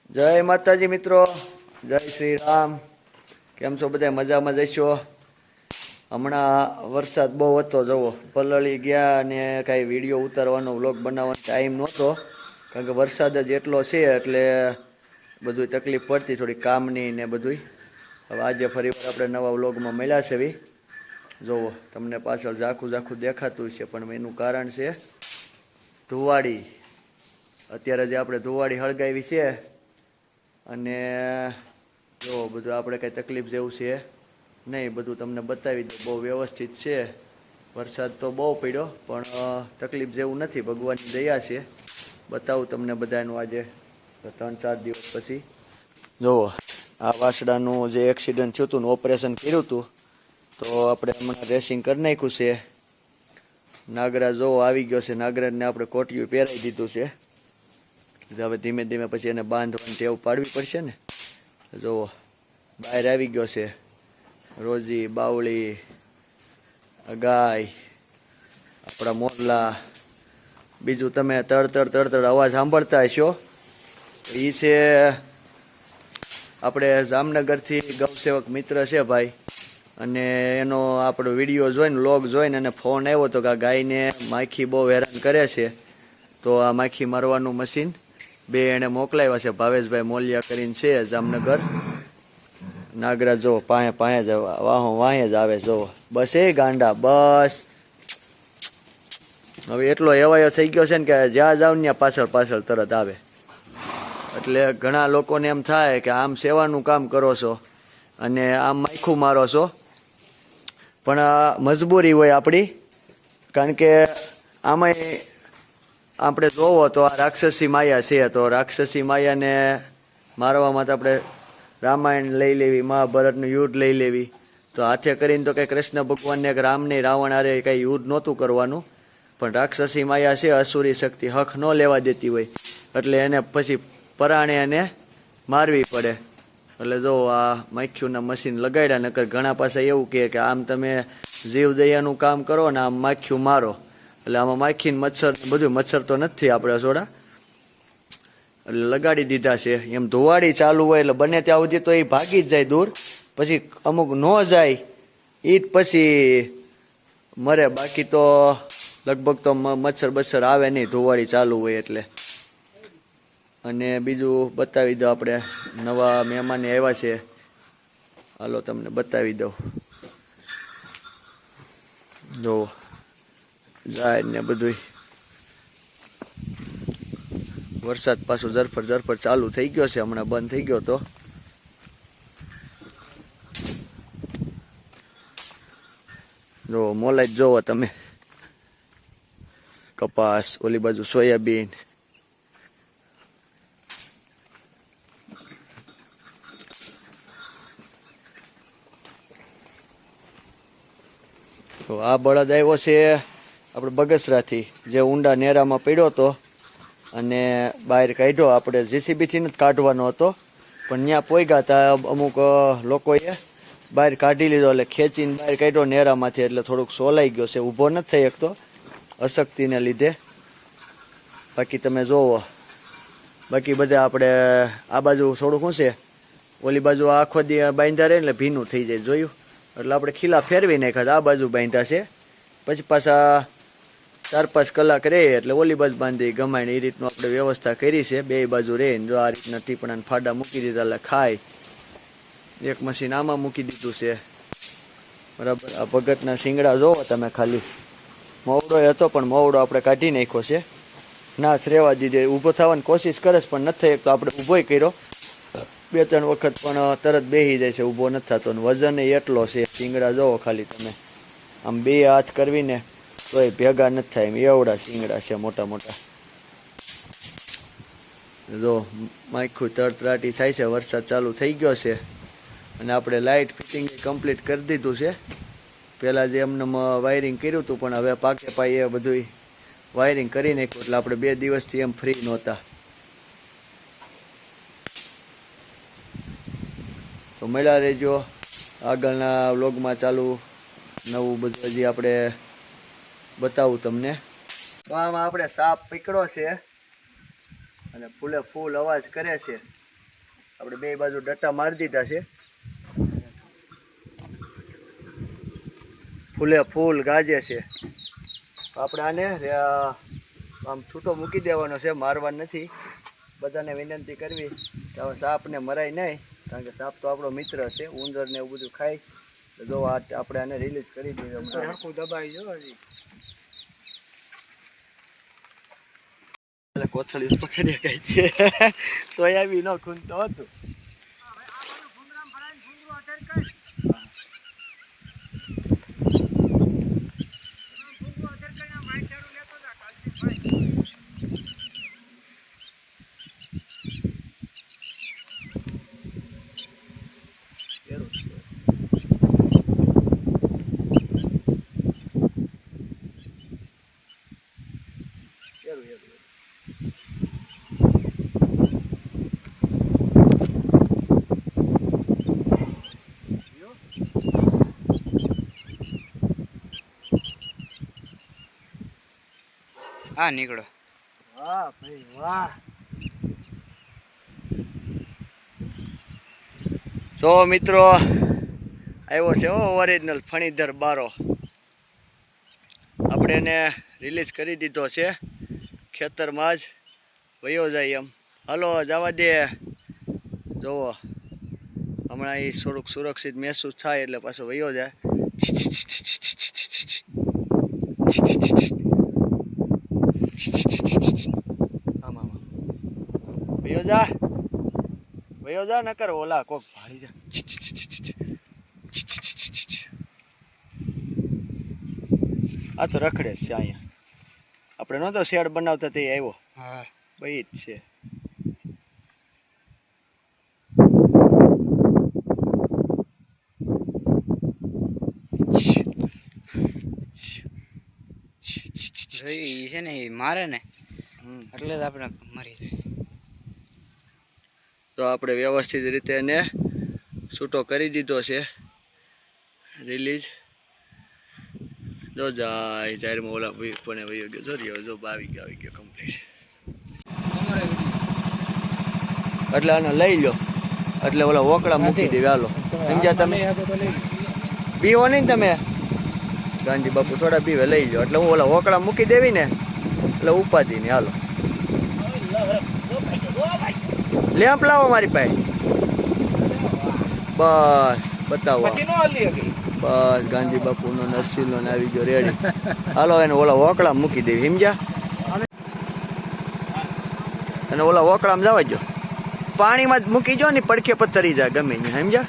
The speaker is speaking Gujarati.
જય માતાજી મિત્રો, જય શ્રી રામ। કેમ છો બધા? મજામાં જઈશો? હમણાં વરસાદ બહુ હતો, જવો પલળી ગયા અને કાંઈ વિડીયો ઉતારવાનો વ્લોગ બનાવવાનો ટાઈમ નહોતો, કારણ કે વરસાદ જ એટલો છે એટલે બધું તકલીફ પડતી થોડી કામની ને બધું। હવે આજે ફરીવાર આપણે નવા વ્લોગમાં મળ્યા છે। જુઓ તમને પાછળ ઝાખું ઝાખું દેખાતું છે, પણ એનું કારણ છે ધુવાડી। અત્યારે જે આપણે ધુવાડી હળગાવી છે અને જો બધું આપણે કંઈ તકલીફ જેવું છે નહીં, બધું તમને બતાવી દઉં, બહુ વ્યવસ્થિત છે। વરસાદ તો બહુ પડ્યો પણ તકલીફ જેવું નથી, ભગવાનની દયા છે। બતાવું તમને બધાનું આજે 3-4 દિવસ પછી। જુઓ આ વાસડાનું જે એક્સિડન્ટ થયું હતું ને ઓપરેશન કર્યું હતું, તો આપણે હમણાં ડ્રેસિંગ કરી નાખ્યું છે। નાગરાજ જોવો આવી ગયો છે, નાગરાજને આપણે કોટિયું પહેરાવી દીધું છે। હવે ધીમે ધીમે પછી એને બાંધવાની ટેવ પાડવી પડશે ને। જુઓ બહાર આવી ગયો છે રોજી, બાવળી, ગાય, આપણા મોરલા। બીજું તમે તડતડ તડતડ અવાજ સાંભળતા હશો, એ છે આપણે જામનગરથી ગૌસેવક મિત્ર છે ભાઈ, અને એનો આપણો વિડીયો જોઈને વ્લોગ જોઈને એને ફોન આવ્યો હતો કે આ ગાયને માખી બહુ હેરાન કરે છે, તો આ માખી મારવાનું મશીન બે એણે મોકલાવ્યા છે। ભાવેશભાઈ મોલિયા કરીને છે જામનગર। નાગરાજ જો પાહે જ વાહે જ આવે, જો બસ એ ગાંડા બસ। હવે એટલો એવાયો થઈ ગયો છે ને કે જ્યાં જાવ ત્યાં પાછળ પાછળ તરત આવે, એટલે ઘણા લોકોને એમ થાય કે આમ સેવાનું કામ કરો છો અને આમ માખું મારો છો, પણ મજબૂરી હોય આપણી, કારણ કે આમાંય આપણે જોવો તો આ રાક્ષસી માયા છે, તો રાક્ષસી માયાને મારવા માટે આપણે રામાયણ લઈ લેવી, મહાભારતનું યુદ્ધ લઈ લેવી, તો હાથે કરીને તો કંઈ કૃષ્ણ ભગવાનને કે રામને રાવણ હારે કંઈ યુદ્ધ નહોતું કરવાનું, પણ રાક્ષસી માયા છે અસુરી શક્તિ, હક ન લેવા દેતી હોય, એટલે એને પછી પરાણે એને મારવી પડે। એટલે જો આ માખીઓના મશીન લગાડ્યા, નકર ઘણા પાસે એવું કહે કે આમ તમે જીવ દયાનું કામ કરો ને આમ માખીઓ મારો, એટલે આમાં માખીને મચ્છર બધું, મચ્છર તો નથી આપણે સોડા, એટલે લગાડી દીધા છે। એમ ધુવાડી ચાલુ હોય એટલે બને ત્યાં સુધી તો એ ભાગી જ જાય દૂર, પછી અમુક ન જાય એ જ પછી મરે, બાકી તો લગભગ તો મચ્છર બચ્છર આવે નહીં ધુવાડી ચાલુ હોય એટલે। અને બીજું બતાવી દો, આપણે નવા મહેમાને આવ્યા છે, હાલો તમને બતાવી દઉં। જો જાય ને બધું, વરસાદ પાછો ઝરફર ઝરફર ચાલુ થઈ ગયો છે, હમણાં બંધ થઈ ગયો તો। જો મોલાઈ જોવો તમે, કપાસ, ઓલી બાજુ સોયાબીન, તો આ બળદ આવ્યો છે આપણે બગસરાથી, જે ઊંડા નેરામાં પડ્યો હતો અને બહાર કાઢ્યો। આપણે જેસીબીથી નથી કાઢવાનો હતો, પણ ત્યાં પોઈગા હતા અમુક લોકોએ બહાર કાઢી લીધો, એટલે ખેંચીને બહાર કાઢ્યો નેરામાંથી, એટલે થોડુંક સોલાઈ ગયો છે, ઊભો નથી થઈ શકતો અશક્તિને લીધે। બાકી તમે જોવો, બાકી બધા આપણે આ બાજુ થોડુંક શું છે, ઓલી બાજુ આખો દી બાંધ્યા રહે એટલે ભીનું થઈ જાય, જોયું, એટલે આપણે ખીલા ફેરવી નાખ્યા, આ બાજુ બાંધ્યા છે, પછી પાછા 4-5 કલાક રહે એટલે ઓલી બાજુ બાંધી ગમાઈને એ રીતનું આપણે વ્યવસ્થા કરી છે, બે બાજુ રહે ને જો આ રીતના ટીપણાને ફાડા મૂકી દીધા એટલે ખાય। એક મશીન આમાં મૂકી દીધું છે, બરાબર। આ ભગતના શિંગડા જોવો તમે, ખાલી મવડો હતો પણ મવડો આપણે કાઢી નાખ્યો છે, નાથ રહેવા દીધે, ઊભો થવાની કોશિશ કરે છે પણ નથી, એક તો આપણે ઊભોય કર્યો 2-3 વખત પણ તરત બેસી જાય છે, ઊભો નથી થતો, વજન એટલો છે। શિંગડા જોવો ખાલી તમે, આમ 2 હાથ કરવીને તોય ભેગા નથી થાય, એમ એવડા શિંગડા છે મોટા મોટા। જો માખું તડતરાટી થાય છે, વરસાદ ચાલુ થઈ ગયો છે, અને આપણે લાઇટ ફિટિંગ કમ્પ્લીટ કરી દીધું છે। પહેલાં જે એમને વાયરિંગ કર્યું હતું, પણ હવે પાકે પાયે બધું વાયરિંગ કરી નાખ્યું, એટલે આપણે 2 દિવસથી એમ ફ્રી નહોતા। તો મળ્યા રહેજો આગળના વ્લોગમાં, ચાલુ નવું બધું હજી આપણે બતાવું તમને। તો આમાં આપણે સાપ પકડ્યો છે અને ફૂલે ફૂલ અવાજ કરે છે, આપણે બે બાજુ ડટ્ટા મારી દીધા છે. ફૂલે ફૂલ ગાજે છે. આપણે આને આમ છૂટો મૂકી દેવાનો છે, મારવાનો નથી. બધાને વિનંતી કરવી કે હવે સાપને મરાય નહીં, કારણ કે સાપ તો આપણો મિત્ર છે. ઉંદર ને એવું બધું ખાય તો જો આપણે આને રિલીઝ કરી દઈએ. દબાઈ જો હજી કોથળી પકડી ગઈ છે. સોયાબીન નો ખૂંદતો હતું. હા નીકળો. વાહ ભાઈ વાહ. સો મિત્રો આવ્યો છે ઓરિજિનલ ફણીધર બારો. આપણે એને રિલીઝ કરી દીધો છે. ખેતરમાં જ વયો જાય એમ. હાલો જવા દે. જુઓ હમણાં એ થોડુંક સુરક્ષિત મહેસૂસ થાય એટલે પાછો વયો જાય. વયો જા નકર ઓલા કોક ભાળી જા. આ તો રખડે છે અહીંયા. આપણે નહોતો શેડ બનાવતા તે આવ્યો. હા ભાઈ જ છે. એ છે ને એ મારે ને એટલે જ આપણે મરી જાય. તો આપણે વ્યવસ્થિત રીતે એને છૂટો કરી દીધો છે. રિલીઝ જો જાય જાહેરમાં ઓલા પણ વયો ગયો. જો રહ્યો જો આવી ગયો કમ્પ્લીટ. એટલે આને લઈ લો એટલે ઓલા વોકડા મૂકી દેવી. હાલો સમજ્યા તમે? પીવો નહીં તમે ગાંધી બાપુ થોડા પીવે લઈ લો એટલે હું ઓલા વોકડા મૂકી દેવી ને એટલે ઉપાધિ નહીં. હાલો લેમ્પ લાવો મારી પાસે. બસ બતાવો. બસ ગાંધી બાપુનો નરસિંહનો આવી ગયો રેડી. હાલો એને ઓલા વોકડા મૂકી દેવી. સમજ્યા? અને ઓલા વોકડામાં જવા જો. પાણીમાં જ મૂકી જો ને પડખે પથ્થરી જાય ગમે ને. સમજ્યા?